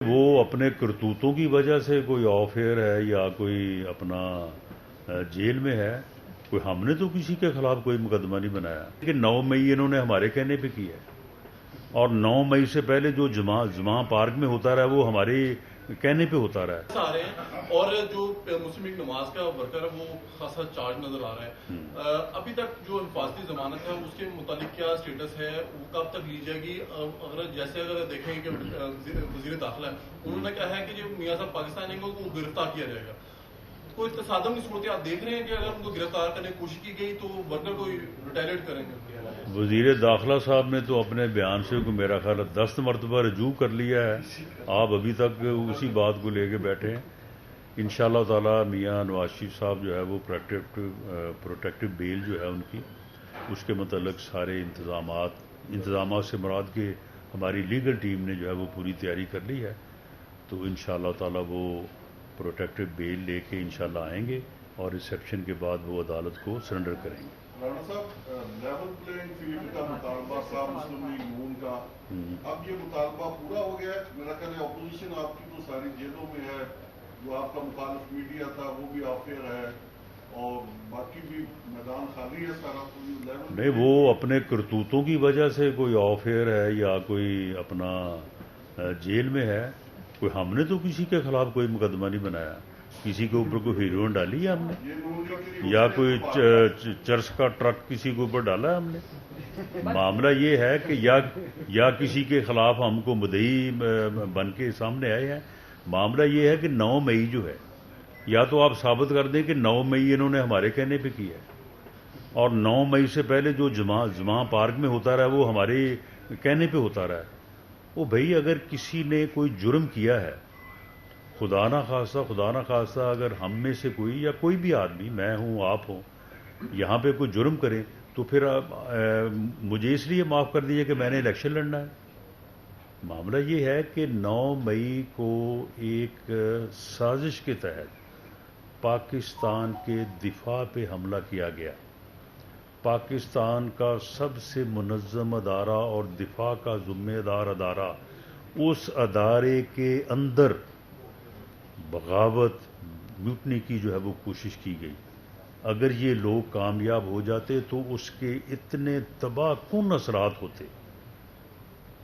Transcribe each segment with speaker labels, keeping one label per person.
Speaker 1: وہ اپنے کرتوتوں کی وجہ سے کوئی آف ایئر ہے یا کوئی اپنا جیل میں ہے. کوئی ہم نے تو کسی کے خلاف کوئی مقدمہ نہیں بنایا کہ 9 مئی انہوں نے ہمارے کہنے پہ کیا ہے، اور 9 مئی سے پہلے جو جمعہ پارک میں ہوتا رہا وہ ہمارے کہنے پہ ہوتا رہا ہے.
Speaker 2: آ رہے ہیں اور جو مسلم لیگ نواز کا ورکر ہے وہ خاصا چارج نظر آ رہا ہے. ابھی تک جو حفاظتی ضمانت ہے اس کے متعلق کیا سٹیٹس ہے، وہ کب تک لی جائے گی؟ اگر دیکھیں کہ وزیر داخلہ ہے انہوں نے کہا ہے کہ جو میاں صاحب پاکستان ہیں کو گرفتار کیا جائے گا. کوئی تصادم کی صورتحال دیکھ رہے ہیں کہ اگر ان کو گرفتار کرنے کی کوشش کی گئی تو ورکر کو ریٹیلیٹ کریں گے؟
Speaker 1: وزیر داخلہ صاحب نے تو اپنے بیان سے میرا خیال ہے 10 مرتبہ رجوع کر لیا ہے. آپ ابھی تک اسی بات کو لے کے بیٹھے ہیں. انشاءاللہ تعالی میاں نواز شریف صاحب جو ہے وہ پروٹیکٹیو بیل جو ہے ان کی، اس کے متعلق سارے انتظامات سے مراد کہ ہماری لیگل ٹیم نے جو ہے وہ پوری تیاری کر لی ہے. تو انشاءاللہ تعالی وہ پروٹیکٹیو بیل لے کے انشاءاللہ آئیں گے اور ریسیپشن کے بعد وہ عدالت کو سرنڈر کریں گے.
Speaker 3: رانا صاحب، لیول پلینگ فیلڈ کا مطالبہ تھا مسلم لیگ نون کا، اب یہ مطالبہ پورا ہو گیا ہے. میرا خیال ہے اپوزیشن آپ کی تو ساری جیلوں میں ہے، جو آپ کا مخالف میڈیا تھا وہ بھی آف ایئر ہے، اور باقی بھی میدان خالی ہے سارا.
Speaker 1: نہیں، وہ اپنے کرتوتوں کی وجہ سے کوئی آف ایئر ہے یا کوئی اپنا جیل میں ہے. کوئی ہم نے تو کسی کے خلاف کوئی مقدمہ نہیں بنایا، کسی کے اوپر کوئی ہیروئن ڈالی ہے ہم نے یا کوئی چرس کا ٹرک کسی کے اوپر ڈالا ہے ہم نے. معاملہ یہ ہے کہ یا کسی کے خلاف ہم کو مدعی بن کے سامنے آئے ہیں. معاملہ یہ ہے کہ 9 مئی جو ہے، یا تو آپ ثابت کر دیں کہ 9 مئی انہوں نے ہمارے کہنے پہ کیا ہے، اور 9 مئی سے پہلے جو جمعہ پارک میں ہوتا رہا وہ ہمارے کہنے پہ ہوتا رہا ہے. وہ بھائی اگر کسی نے کوئی جرم کیا ہے، خدا نہ خواستہ اگر ہم میں سے کوئی یا کوئی بھی آدمی، میں ہوں آپ ہوں، یہاں پہ کوئی جرم کرے تو پھر مجھے اس لیے معاف کر دیجیے کہ میں نے الیکشن لڑنا ہے. معاملہ یہ ہے کہ 9 مئی کو ایک سازش کے تحت پاکستان کے دفاع پہ حملہ کیا گیا. پاکستان کا سب سے منظم ادارہ اور دفاع کا ذمہ دار ادارہ، اس ادارے کے اندر بغاوت، میوٹنی کی جو ہے وہ کوشش کی گئی. اگر یہ لوگ کامیاب ہو جاتے تو اس کے اتنے تباہ کن اثرات ہوتے.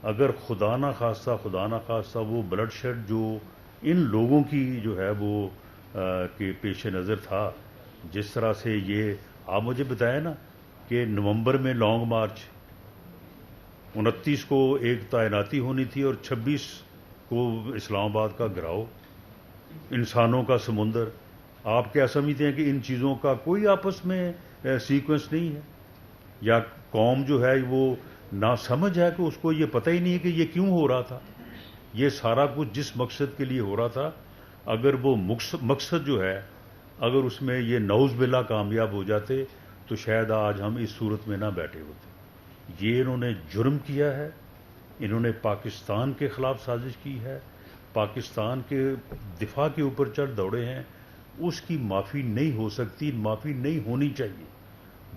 Speaker 1: اگر خدا نہ خواستہ وہ بلڈ شیڈ جو ان لوگوں کی جو ہے وہ کے پیش نظر تھا، جس طرح سے یہ آپ مجھے بتائیں نا کہ نومبر میں لانگ مارچ، 29 کو ایک تعیناتی ہونی تھی اور 26 کو اسلام آباد کا گھراؤ، انسانوں کا سمندر. آپ کیا سمجھتے ہیں کہ ان چیزوں کا کوئی آپس میں سیکوینس نہیں ہے؟ یا قوم جو ہے وہ نہ سمجھ ہے کہ اس کو یہ پتہ ہی نہیں ہے کہ یہ کیوں ہو رہا تھا؟ یہ سارا کچھ جس مقصد کے لیے ہو رہا تھا، اگر وہ مقصد جو ہے اگر اس میں یہ نعوذ باللہ کامیاب ہو جاتے تو شاید آج ہم اس صورت میں نہ بیٹھے ہوتے. یہ انہوں نے جرم کیا ہے، انہوں نے پاکستان کے خلاف سازش کی ہے، پاکستان کے دفاع کے اوپر چڑھ دوڑے ہیں. اس کی معافی نہیں ہو سکتی، معافی نہیں ہونی چاہیے.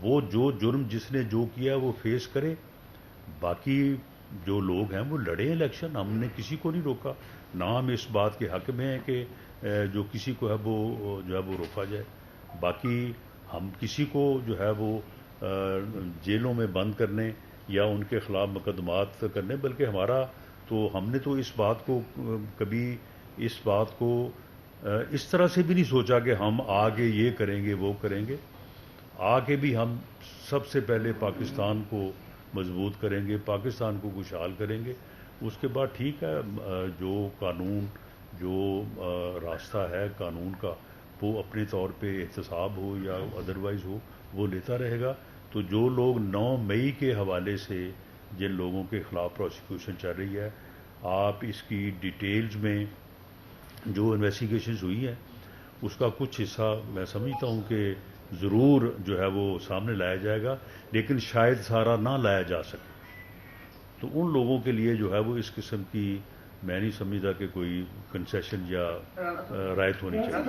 Speaker 1: وہ جو جرم جس نے جو کیا وہ فیس کرے. باقی جو لوگ ہیں وہ لڑے الیکشن، ہم نے کسی کو نہیں روکا. نہ ہم اس بات کے حق میں ہیں کہ جو کسی کو ہے وہ جو ہے وہ روکا جائے. باقی ہم کسی کو جو ہے وہ جیلوں میں بند کرنے یا ان کے خلاف مقدمات کرنے، بلکہ ہم نے تو اس بات کو کبھی اس طرح سے بھی نہیں سوچا کہ ہم آگے یہ کریں گے وہ کریں گے. آگے بھی ہم سب سے پہلے پاکستان کو مضبوط کریں گے، پاکستان کو خوشحال کریں گے. اس کے بعد ٹھیک ہے، جو قانون جو راستہ ہے قانون کا وہ اپنے طور پہ احتساب ہو یا ادروائز ہو وہ لیتا رہے گا. تو جو لوگ 9 مئی کے حوالے سے جن لوگوں کے خلاف پروسیکیوشن چل رہی ہے، آپ اس کی ڈیٹیلز میں جو انویسٹیگیشنز ہوئی ہیں اس کا کچھ حصہ میں سمجھتا ہوں کہ ضرور جو ہے وہ سامنے لایا جائے گا، لیکن شاید سارا نہ لایا جا سکے. تو ان لوگوں کے لیے جو ہے وہ اس قسم کی میں نہیں سمجھتا کہ کوئی کنسیشن یا رعایت ہونی چاہیے.